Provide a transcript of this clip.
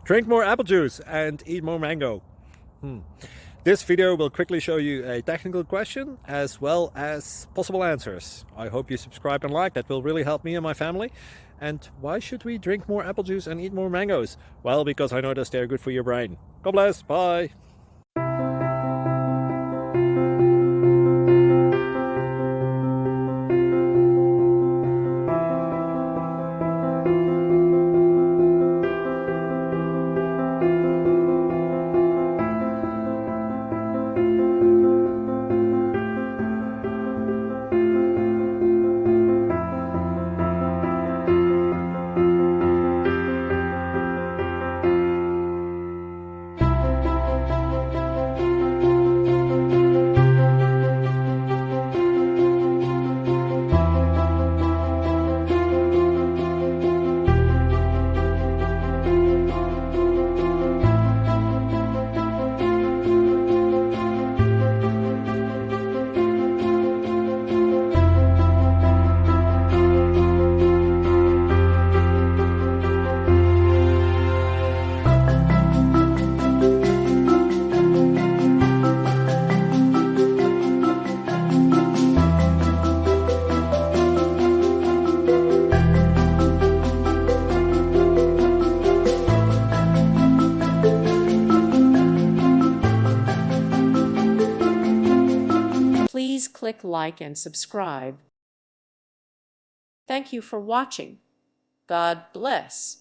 Drink more apple juice and eat more mango. This video will quickly show you a technical question as well as possible answers. I hope you subscribe and like, that will really help me and my family. And why should we drink more apple juice and eat more mangoes? Well, because I noticed they're good for your brain. God bless, bye. Please click like and subscribe. Thank you for watching. God bless.